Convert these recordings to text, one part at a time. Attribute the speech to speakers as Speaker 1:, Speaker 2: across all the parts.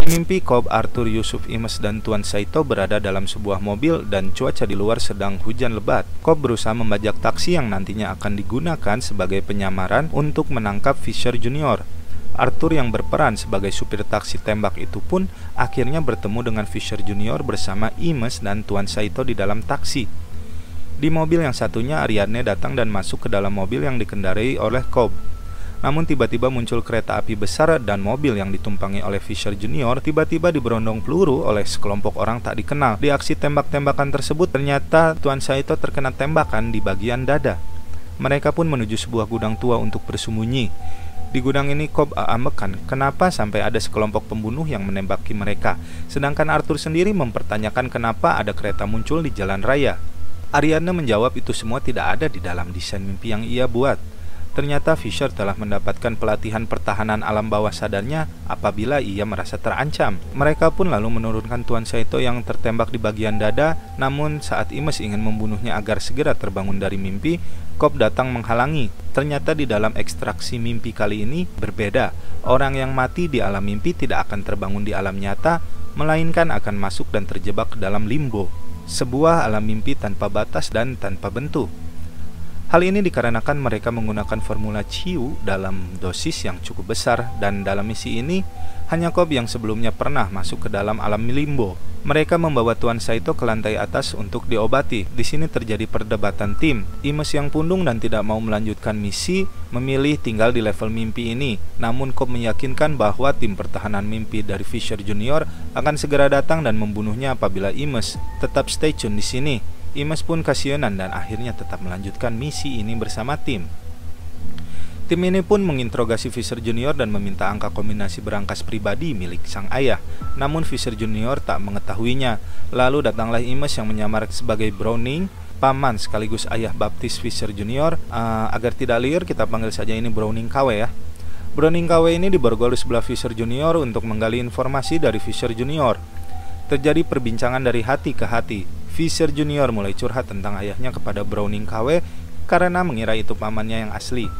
Speaker 1: Mimpi Cobb, Arthur, Yusuf, Imes, dan Tuan Saito berada dalam sebuah mobil dan cuaca di luar sedang hujan lebat. Cobb berusaha membajak taksi yang nantinya akan digunakan sebagai penyamaran untuk menangkap Fisher Junior. Arthur yang berperan sebagai supir taksi tembak itu pun akhirnya bertemu dengan Fisher Junior bersama Imes dan Tuan Saito di dalam taksi. Di mobil yang satunya, Ariadne datang dan masuk ke dalam mobil yang dikendarai oleh Cobb. Namun tiba-tiba muncul kereta api besar dan mobil yang ditumpangi oleh Fisher Junior tiba-tiba diberondong peluru oleh sekelompok orang tak dikenal. Di aksi tembak-tembakan tersebut ternyata Tuan Saito terkena tembakan di bagian dada. Mereka pun menuju sebuah gudang tua untuk bersembunyi. Di gudang ini Cobb ambekan kenapa sampai ada sekelompok pembunuh yang menembaki mereka, sedangkan Arthur sendiri mempertanyakan kenapa ada kereta muncul di jalan raya. Ariadne menjawab itu semua tidak ada di dalam desain mimpi yang ia buat. Ternyata Fisher telah mendapatkan pelatihan pertahanan alam bawah sadarnya apabila ia merasa terancam. Mereka pun lalu menurunkan Tuan Saito yang tertembak di bagian dada, namun saat Imes ingin membunuhnya agar segera terbangun dari mimpi, Cobb datang menghalangi. Ternyata di dalam ekstraksi mimpi kali ini berbeda. Orang yang mati di alam mimpi tidak akan terbangun di alam nyata, melainkan akan masuk dan terjebak ke dalam limbo, sebuah alam mimpi tanpa batas dan tanpa bentuk. Hal ini dikarenakan mereka menggunakan formula Chiu dalam dosis yang cukup besar, dan dalam misi ini hanya Cobb yang sebelumnya pernah masuk ke dalam alam limbo. Mereka membawa Tuan Saito ke lantai atas untuk diobati. Di sini terjadi perdebatan tim. Imes yang pundung dan tidak mau melanjutkan misi memilih tinggal di level mimpi ini. Namun Cobb meyakinkan bahwa tim pertahanan mimpi dari Fisher Junior akan segera datang dan membunuhnya apabila Imes tetap stay tune di sini. Imes pun kasihanan dan akhirnya tetap melanjutkan misi ini bersama tim. Tim ini pun menginterogasi Fisher Junior dan meminta angka kombinasi berangkas pribadi milik sang ayah. Namun Fisher Junior tak mengetahuinya. Lalu datanglah Imes yang menyamar sebagai Browning, paman sekaligus ayah baptis Fisher Junior. Agar tidak liar, kita panggil saja ini Browning KW ya. Browning KW ini diborgol di sebelah Fisher Junior untuk menggali informasi dari Fisher Junior. Terjadi perbincangan dari hati ke hati. Fisher Junior mulai curhat tentang ayahnya kepada Browning KW karena mengira itu pamannya yang asli.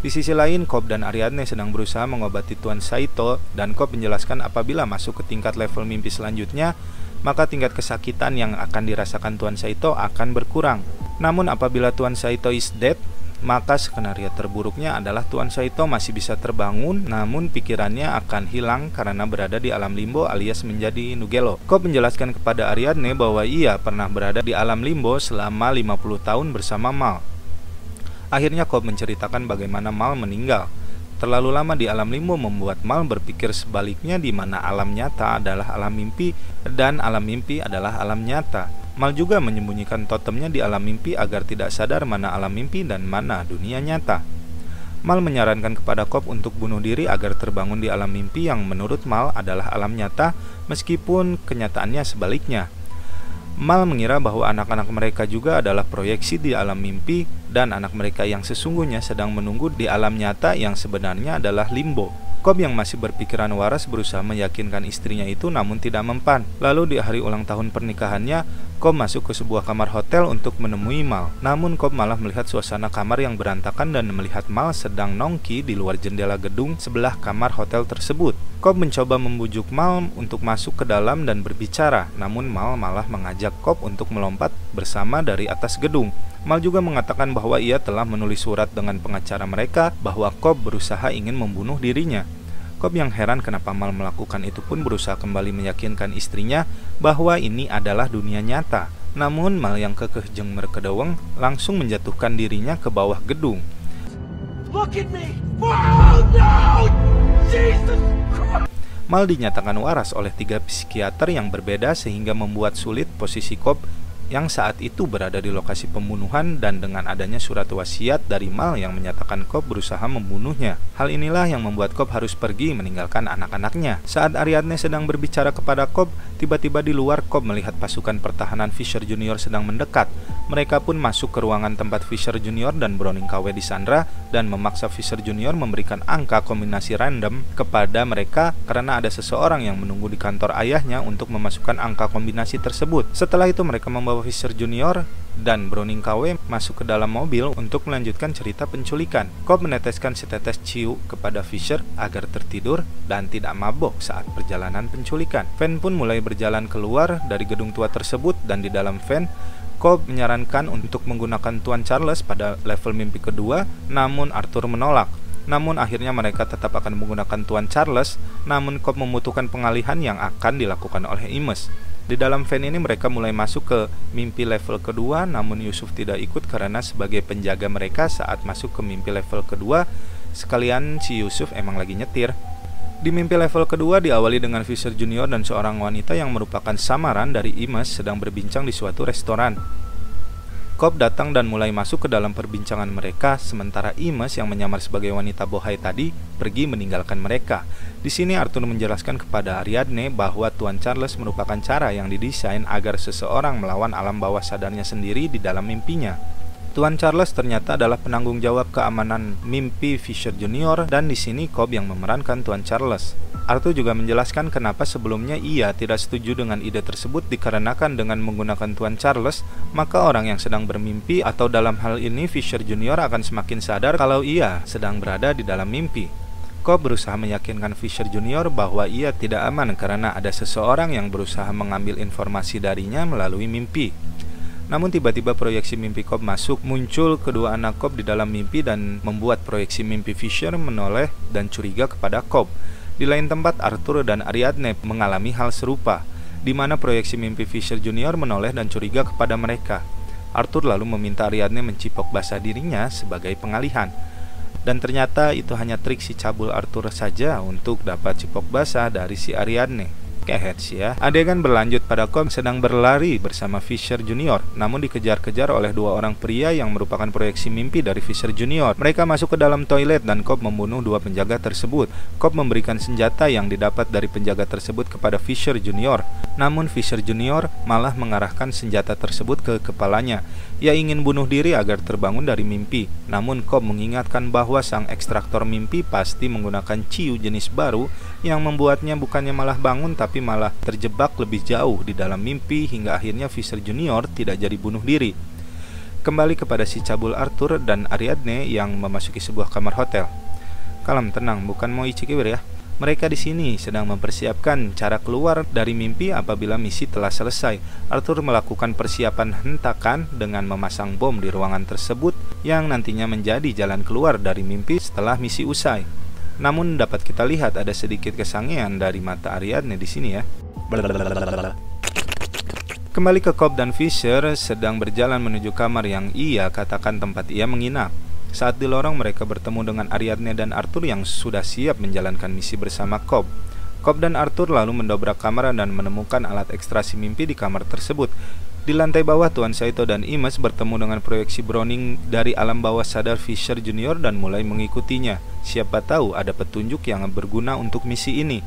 Speaker 1: Di sisi lain, Cobb dan Ariadne sedang berusaha mengobati Tuan Saito, dan Cobb menjelaskan apabila masuk ke tingkat level mimpi selanjutnya, maka tingkat kesakitan yang akan dirasakan Tuan Saito akan berkurang. Namun apabila Tuan Saito is dead, maka skenario terburuknya adalah Tuan Saito masih bisa terbangun, namun pikirannya akan hilang karena berada di alam limbo alias menjadi Nugelo. Cobb menjelaskan kepada Ariadne bahwa ia pernah berada di alam limbo selama 50 tahun bersama Mal. Akhirnya Cobb menceritakan bagaimana Mal meninggal. Terlalu lama di alam limbo membuat Mal berpikir sebaliknya, di mana alam nyata adalah alam mimpi dan alam mimpi adalah alam nyata. Mal juga menyembunyikan totemnya di alam mimpi agar tidak sadar mana alam mimpi dan mana dunia nyata. Mal menyarankan kepada Cobb untuk bunuh diri agar terbangun di alam mimpi yang menurut Mal adalah alam nyata, meskipun kenyataannya sebaliknya. Mal mengira bahwa anak-anak mereka juga adalah proyeksi di alam mimpi, dan anak mereka yang sesungguhnya sedang menunggu di alam nyata yang sebenarnya adalah limbo. Cobb yang masih berpikiran waras berusaha meyakinkan istrinya itu, namun tidak mempan. Lalu di hari ulang tahun pernikahannya, Cobb masuk ke sebuah kamar hotel untuk menemui Mal. Namun Cobb malah melihat suasana kamar yang berantakan dan melihat Mal sedang nongki di luar jendela gedung sebelah kamar hotel tersebut. Cobb mencoba membujuk Mal untuk masuk ke dalam dan berbicara, namun Mal malah mengajak Cobb untuk melompat bersama dari atas gedung. Mal juga mengatakan bahwa ia telah menulis surat dengan pengacara mereka bahwa Cobb berusaha ingin membunuh dirinya. Cobb yang heran kenapa Mal melakukan itu pun berusaha kembali meyakinkan istrinya bahwa ini adalah dunia nyata. Namun Mal yang kekeh jeung merkedeweng langsung menjatuhkan dirinya ke bawah gedung. Look at me. Oh, no! Jesus Christ! Mal dinyatakan waras oleh 3 psikiater yang berbeda sehingga membuat sulit posisi Cobb yang saat itu berada di lokasi pembunuhan, dan dengan adanya surat wasiat dari Mal yang menyatakan Cobb berusaha membunuhnya. Hal inilah yang membuat Cobb harus pergi meninggalkan anak-anaknya. Saat Ariadne sedang berbicara kepada Cobb, tiba-tiba di luar Cobb melihat pasukan pertahanan Fisher Junior sedang mendekat. Mereka pun masuk ke ruangan tempat Fisher Junior dan Browning KW disandra dan memaksa Fisher Junior memberikan angka kombinasi random kepada mereka karena ada seseorang yang menunggu di kantor ayahnya untuk memasukkan angka kombinasi tersebut. Setelah itu mereka membawa Fisher Junior dan Browning KW masuk ke dalam mobil untuk melanjutkan cerita penculikan. Cobb meneteskan setetes ciu kepada Fisher agar tertidur dan tidak mabok saat perjalanan penculikan. Van pun mulai berjalan keluar dari gedung tua tersebut, dan di dalam van Cobb menyarankan untuk menggunakan Tuan Charles pada level mimpi kedua, namun Arthur menolak. Namun akhirnya mereka tetap akan menggunakan Tuan Charles, namun Cobb membutuhkan pengalihan yang akan dilakukan oleh Imes. Di dalam van ini mereka mulai masuk ke mimpi level kedua, namun Yusuf tidak ikut karena sebagai penjaga mereka saat masuk ke mimpi level kedua, sekalian si Yusuf emang lagi nyetir. Di mimpi level kedua diawali dengan Fisher Junior dan seorang wanita yang merupakan samaran dari Imes sedang berbincang di suatu restoran. Cobb datang dan mulai masuk ke dalam perbincangan mereka, sementara Imes yang menyamar sebagai wanita bohai tadi pergi meninggalkan mereka. Di sini Arthur menjelaskan kepada Ariadne bahwa Tuan Charles merupakan cara yang didesain agar seseorang melawan alam bawah sadarnya sendiri di dalam mimpinya. Tuan Charles ternyata adalah penanggung jawab keamanan mimpi Fisher Junior, dan di sini Cobb yang memerankan Tuan Charles. Arthur juga menjelaskan kenapa sebelumnya ia tidak setuju dengan ide tersebut, dikarenakan dengan menggunakan Tuan Charles, maka orang yang sedang bermimpi atau dalam hal ini Fisher Junior akan semakin sadar kalau ia sedang berada di dalam mimpi. Cobb berusaha meyakinkan Fisher Junior bahwa ia tidak aman karena ada seseorang yang berusaha mengambil informasi darinya melalui mimpi. Namun tiba-tiba proyeksi mimpi Cobb masuk, muncul kedua anak Cobb di dalam mimpi dan membuat proyeksi mimpi Fisher menoleh dan curiga kepada Cobb. Di lain tempat, Arthur dan Ariadne mengalami hal serupa, di mana proyeksi mimpi Fisher Junior menoleh dan curiga kepada mereka. Arthur lalu meminta Ariadne mencipok basah dirinya sebagai pengalihan. Dan ternyata itu hanya trik si cabul Arthur saja untuk dapat cipok basah dari si Ariadne. Kehet sih ya. Adegan berlanjut pada Cobb sedang berlari bersama Fisher Junior, namun dikejar-kejar oleh dua orang pria yang merupakan proyeksi mimpi dari Fisher Junior. Mereka masuk ke dalam toilet dan Cobb membunuh dua penjaga tersebut. Cobb memberikan senjata yang didapat dari penjaga tersebut kepada Fisher Junior, namun Fisher Junior malah mengarahkan senjata tersebut ke kepalanya. Ia ingin bunuh diri agar terbangun dari mimpi, namun Cobb mengingatkan bahwa sang ekstraktor mimpi pasti menggunakan ciu jenis baru yang membuatnya bukannya malah bangun tapi malah terjebak lebih jauh di dalam mimpi, hingga akhirnya Fisher Junior tidak jadi bunuh diri. Kembali kepada si cabul Arthur dan Ariadne yang memasuki sebuah kamar hotel. Kalem tenang, bukan mau icikir ya. Mereka di sini sedang mempersiapkan cara keluar dari mimpi apabila misi telah selesai. Arthur melakukan persiapan hentakan dengan memasang bom di ruangan tersebut yang nantinya menjadi jalan keluar dari mimpi setelah misi usai. Namun dapat kita lihat ada sedikit kesangean dari mata Ariadne di sini ya. Kembali ke Cobb dan Fisher sedang berjalan menuju kamar yang ia katakan tempat ia menginap. Saat di lorong mereka bertemu dengan Ariadne dan Arthur yang sudah siap menjalankan misi bersama Cobb. Cobb dan Arthur lalu mendobrak kamar dan menemukan alat ekstrasi mimpi di kamar tersebut. Di lantai bawah Tuan Saito dan Imes bertemu dengan proyeksi Browning dari alam bawah sadar Fisher Junior dan mulai mengikutinya. Siapa tahu ada petunjuk yang berguna untuk misi ini.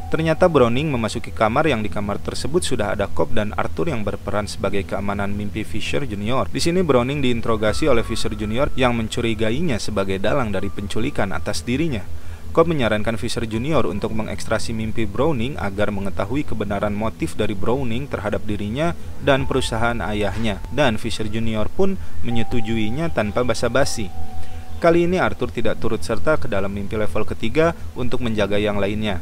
Speaker 1: Ternyata Browning memasuki kamar yang di kamar tersebut sudah ada Cobb dan Arthur yang berperan sebagai keamanan mimpi Fisher Junior. Di sini Browning diinterogasi oleh Fisher Junior yang mencurigainya sebagai dalang dari penculikan atas dirinya. Cobb menyarankan Fisher Junior untuk mengekstrasi mimpi Browning agar mengetahui kebenaran motif dari Browning terhadap dirinya dan perusahaan ayahnya, dan Fisher Junior pun menyetujuinya tanpa basa-basi. Kali ini Arthur tidak turut serta ke dalam mimpi level ketiga untuk menjaga yang lainnya.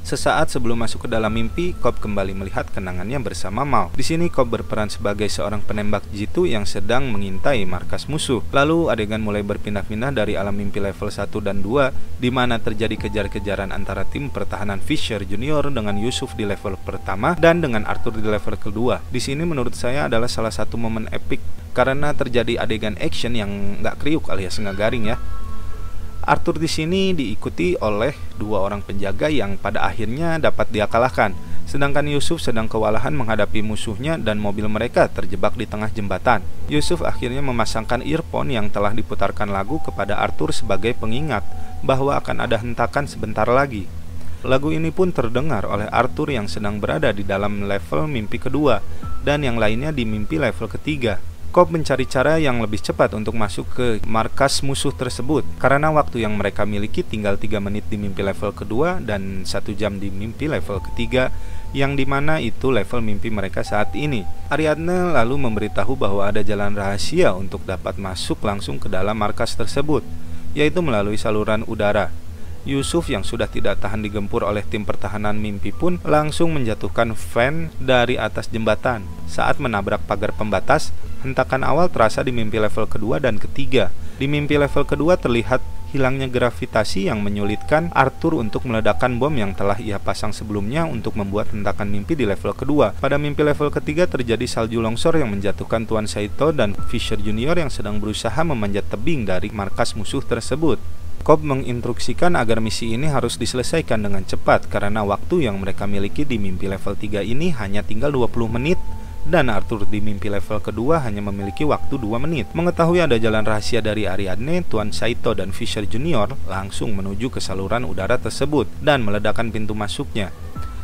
Speaker 1: Sesaat sebelum masuk ke dalam mimpi, Cobb kembali melihat kenangannya bersama Mao. Di sini Cobb berperan sebagai seorang penembak jitu yang sedang mengintai markas musuh. Lalu adegan mulai berpindah-pindah dari alam mimpi level 1 dan 2, di mana terjadi kejar-kejaran antara tim pertahanan Fisher Junior dengan Yusuf di level pertama dan dengan Arthur di level kedua. Di sini menurut saya adalah salah satu momen epik karena terjadi adegan action yang nggak kriuk alias nggak garing ya. Arthur di sini diikuti oleh dua orang penjaga yang pada akhirnya dapat dia kalahkan. Sedangkan Yusuf sedang kewalahan menghadapi musuhnya dan mobil mereka terjebak di tengah jembatan. Yusuf akhirnya memasangkan earphone yang telah diputarkan lagu kepada Arthur sebagai pengingat bahwa akan ada hentakan sebentar lagi. Lagu ini pun terdengar oleh Arthur yang sedang berada di dalam level mimpi kedua dan yang lainnya di mimpi level ketiga. Cobb mencari cara yang lebih cepat untuk masuk ke markas musuh tersebut, karena waktu yang mereka miliki tinggal 3 menit di mimpi level kedua dan 1 jam di mimpi level ketiga, yang dimana itu level mimpi mereka saat ini. Ariadne lalu memberitahu bahwa ada jalan rahasia untuk dapat masuk langsung ke dalam markas tersebut, yaitu melalui saluran udara. Yusuf yang sudah tidak tahan digempur oleh tim pertahanan mimpi pun langsung menjatuhkan Van dari atas jembatan. Saat menabrak pagar pembatas, hentakan awal terasa di mimpi level kedua dan ketiga. Di mimpi level kedua terlihat hilangnya gravitasi yang menyulitkan Arthur untuk meledakkan bom yang telah ia pasang sebelumnya untuk membuat hentakan mimpi di level kedua. Pada mimpi level ketiga terjadi salju longsor yang menjatuhkan Tuan Saito dan Fisher Junior yang sedang berusaha memanjat tebing dari markas musuh tersebut. Cobb menginstruksikan agar misi ini harus diselesaikan dengan cepat karena waktu yang mereka miliki di mimpi level 3 ini hanya tinggal 20 menit dan Arthur di mimpi level kedua hanya memiliki waktu 2 menit. Mengetahui ada jalan rahasia dari Ariadne, Tuan Saito dan Fisher Junior langsung menuju ke saluran udara tersebut dan meledakkan pintu masuknya.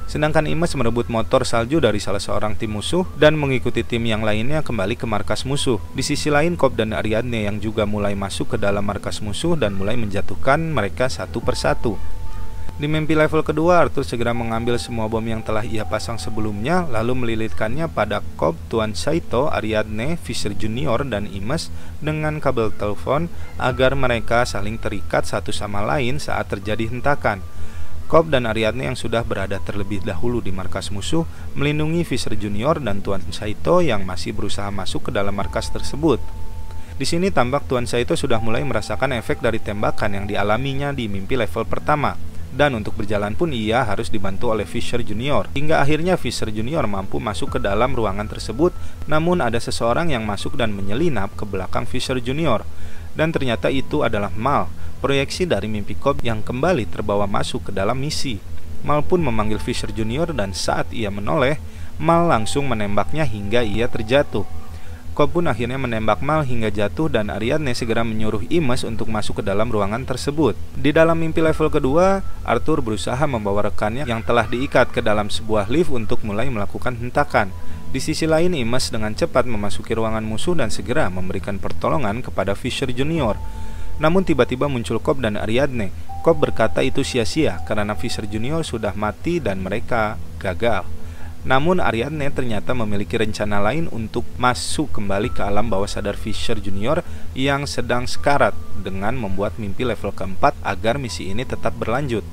Speaker 1: Sedangkan Imes merebut motor salju dari salah seorang tim musuh dan mengikuti tim yang lainnya kembali ke markas musuh. Di sisi lain, Cobb dan Ariadne yang juga mulai masuk ke dalam markas musuh dan mulai menjatuhkan mereka satu persatu. Di mimpi level kedua, Arthur segera mengambil semua bom yang telah ia pasang sebelumnya, lalu melilitkannya pada Cobb, Tuan Saito, Ariadne, Fisher Junior, dan Imes dengan kabel telepon agar mereka saling terikat satu sama lain saat terjadi hentakan. Cobb dan Ariadne yang sudah berada terlebih dahulu di markas musuh melindungi Fisher Junior dan Tuan Saito yang masih berusaha masuk ke dalam markas tersebut. Di sini tampak Tuan Saito sudah mulai merasakan efek dari tembakan yang dialaminya di mimpi level pertama, dan untuk berjalan pun ia harus dibantu oleh Fisher Junior. Hingga akhirnya Fisher Junior mampu masuk ke dalam ruangan tersebut, namun ada seseorang yang masuk dan menyelinap ke belakang Fisher Junior. Dan ternyata itu adalah Mal, proyeksi dari mimpi Cobb yang kembali terbawa masuk ke dalam misi. Mal pun memanggil Fisher Junior dan saat ia menoleh, Mal langsung menembaknya hingga ia terjatuh. Cobb pun akhirnya menembak Mal hingga jatuh dan Ariadne segera menyuruh Imes untuk masuk ke dalam ruangan tersebut. Di dalam mimpi level kedua, Arthur berusaha membawa rekannya yang telah diikat ke dalam sebuah lift untuk mulai melakukan hentakan. Di sisi lain, Imes dengan cepat memasuki ruangan musuh dan segera memberikan pertolongan kepada Fisher Junior. Namun tiba-tiba muncul Cobb dan Ariadne. Cobb berkata itu sia-sia karena Fisher Junior sudah mati dan mereka gagal. Namun Ariadne ternyata memiliki rencana lain untuk masuk kembali ke alam bawah sadar Fisher Junior yang sedang sekarat dengan membuat mimpi level keempat agar misi ini tetap berlanjut.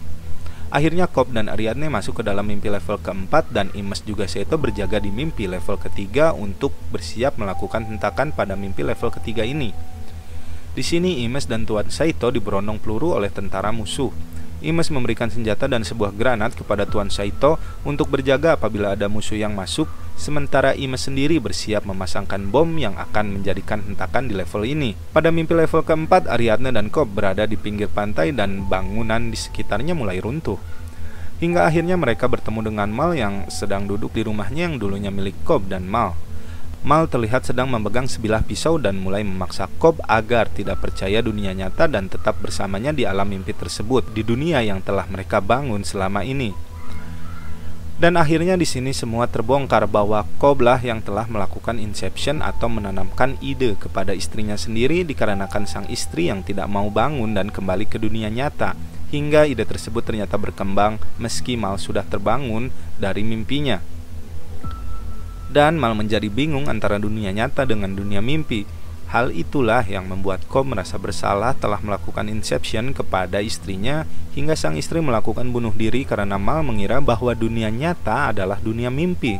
Speaker 1: Akhirnya Cobb dan Ariadne masuk ke dalam mimpi level keempat dan Imes juga Saito berjaga di mimpi level ketiga untuk bersiap melakukan hentakan pada mimpi level ketiga ini. Di sini Imes dan Tuan Saito diberondong peluru oleh tentara musuh. Imes memberikan senjata dan sebuah granat kepada Tuan Saito untuk berjaga apabila ada musuh yang masuk, sementara Imes sendiri bersiap memasangkan bom yang akan menjadikan hentakan di level ini. Pada mimpi level keempat, Ariadne dan Cobb berada di pinggir pantai dan bangunan di sekitarnya mulai runtuh. Hingga akhirnya mereka bertemu dengan Mal yang sedang duduk di rumahnya yang dulunya milik Cobb dan Mal. Mal terlihat sedang memegang sebilah pisau dan mulai memaksa Cobb agar tidak percaya dunia nyata dan tetap bersamanya di alam mimpi tersebut, di dunia yang telah mereka bangun selama ini. Dan akhirnya di sini semua terbongkar bahwa Cobb lah yang telah melakukan inception atau menanamkan ide kepada istrinya sendiri dikarenakan sang istri yang tidak mau bangun dan kembali ke dunia nyata. Hingga ide tersebut ternyata berkembang meski Mal sudah terbangun dari mimpinya. Dan Mal menjadi bingung antara dunia nyata dengan dunia mimpi. Hal itulah yang membuat Cobb merasa bersalah telah melakukan inception kepada istrinya hingga sang istri melakukan bunuh diri karena Mal mengira bahwa dunia nyata adalah dunia mimpi.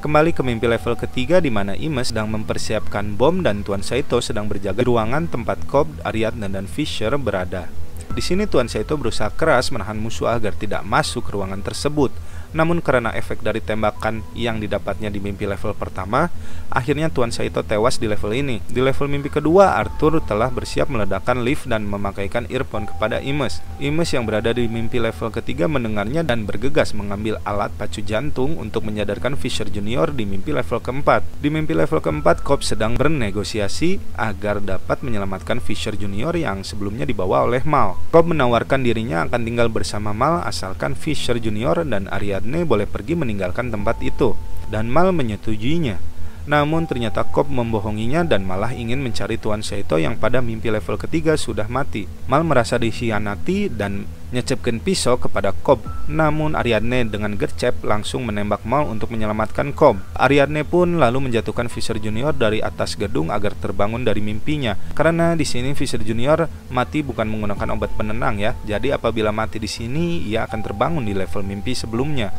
Speaker 1: Kembali ke mimpi level ketiga di mana Imes sedang mempersiapkan bom dan Tuan Saito sedang berjaga di ruangan tempat Cobb, Ariadne dan Fisher berada. Di sini Tuan Saito berusaha keras menahan musuh agar tidak masuk ke ruangan tersebut. Namun karena efek dari tembakan yang didapatnya di mimpi level pertama, akhirnya Tuan Saito tewas di level ini. Di level mimpi kedua, Arthur telah bersiap meledakkan lift dan memakaikan earphone kepada Imes. Imes yang berada di mimpi level ketiga mendengarnya dan bergegas mengambil alat pacu jantung untuk menyadarkan Fisher Junior di mimpi level keempat. Di mimpi level keempat, Cobb sedang bernegosiasi agar dapat menyelamatkan Fisher Junior yang sebelumnya dibawa oleh Mal. Cobb menawarkan dirinya akan tinggal bersama Mal asalkan Fisher Junior dan Ariadne boleh pergi meninggalkan tempat itu, dan Mal menyetujuinya. Namun ternyata Cobb membohonginya dan malah ingin mencari Tuan Saito yang pada mimpi level ketiga sudah mati. Mal merasa dikhianati dan nyecepkan pisau kepada Cobb. Namun Ariadne dengan gercep langsung menembak Mal untuk menyelamatkan Cobb. Ariadne pun lalu menjatuhkan Fisher Junior dari atas gedung agar terbangun dari mimpinya. Karena di sini Fisher Junior mati bukan menggunakan obat penenang ya. Jadi apabila mati di sini ia akan terbangun di level mimpi sebelumnya.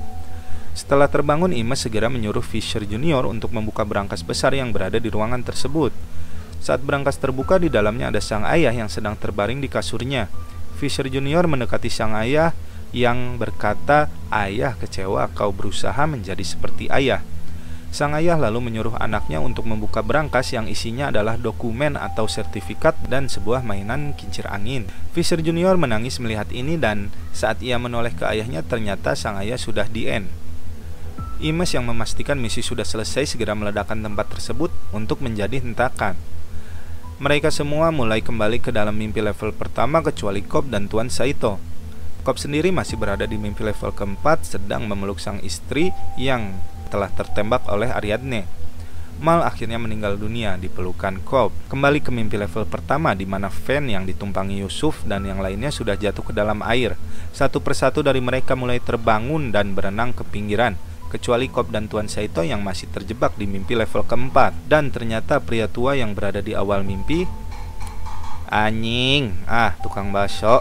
Speaker 1: Setelah terbangun, Imes segera menyuruh Fisher Junior untuk membuka berangkas besar yang berada di ruangan tersebut. Saat berangkas terbuka, di dalamnya ada sang ayah yang sedang terbaring di kasurnya. Fisher Junior mendekati sang ayah yang berkata, "Ayah kecewa kau berusaha menjadi seperti ayah." Sang ayah lalu menyuruh anaknya untuk membuka berangkas yang isinya adalah dokumen atau sertifikat dan sebuah mainan kincir angin. Fisher Junior menangis melihat ini dan saat ia menoleh ke ayahnya ternyata sang ayah sudah di end. Imes yang memastikan misi sudah selesai segera meledakkan tempat tersebut untuk menjadi hentakan. Mereka semua mulai kembali ke dalam mimpi level pertama kecuali Cobb dan Tuan Saito. Cobb sendiri masih berada di mimpi level keempat sedang memeluk sang istri yang telah tertembak oleh Ariadne. Mal akhirnya meninggal dunia di pelukan Cobb. Kembali ke mimpi level pertama di mana Van yang ditumpangi Yusuf dan yang lainnya sudah jatuh ke dalam air. Satu persatu dari mereka mulai terbangun dan berenang ke pinggiran, kecuali Cobb dan Tuan Saito yang masih terjebak di mimpi level keempat. Dan ternyata pria tua yang berada di awal mimpi, tukang bakso.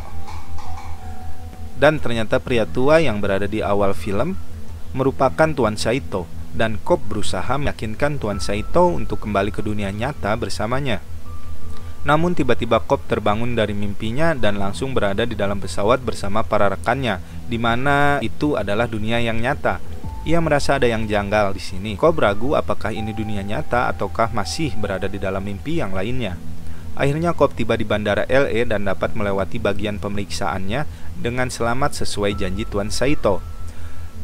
Speaker 1: Dan ternyata pria tua yang berada di awal film merupakan Tuan Saito, dan Cobb berusaha meyakinkan Tuan Saito untuk kembali ke dunia nyata bersamanya. Namun tiba-tiba Cobb terbangun dari mimpinya dan langsung berada di dalam pesawat bersama para rekannya, di mana itu adalah dunia yang nyata. Ia merasa ada yang janggal di sini. Cobb ragu apakah ini dunia nyata ataukah masih berada di dalam mimpi yang lainnya. Akhirnya Cobb tiba di bandara LA dan dapat melewati bagian pemeriksaannya dengan selamat sesuai janji Tuan Saito.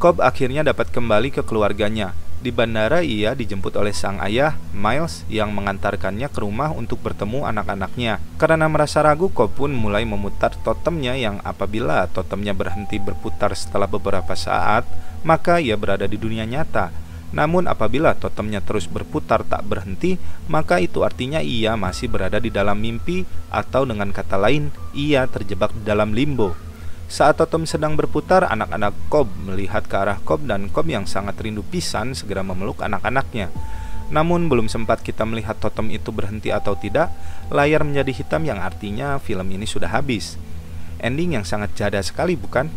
Speaker 1: Cobb akhirnya dapat kembali ke keluarganya. Di bandara ia dijemput oleh sang ayah, Miles, yang mengantarkannya ke rumah untuk bertemu anak-anaknya. Karena merasa ragu, Cobb pun mulai memutar totemnya yang apabila totemnya berhenti berputar setelah beberapa saat, maka ia berada di dunia nyata. Namun apabila totemnya terus berputar tak berhenti, maka itu artinya ia masih berada di dalam mimpi, atau dengan kata lain, ia terjebak di dalam limbo. Saat totem sedang berputar, anak-anak Cobb melihat ke arah Cobb dan Cobb yang sangat rindu pisan segera memeluk anak-anaknya. Namun belum sempat kita melihat totem itu berhenti atau tidak, layar menjadi hitam yang artinya film ini sudah habis. Ending yang sangat jadah sekali, bukan?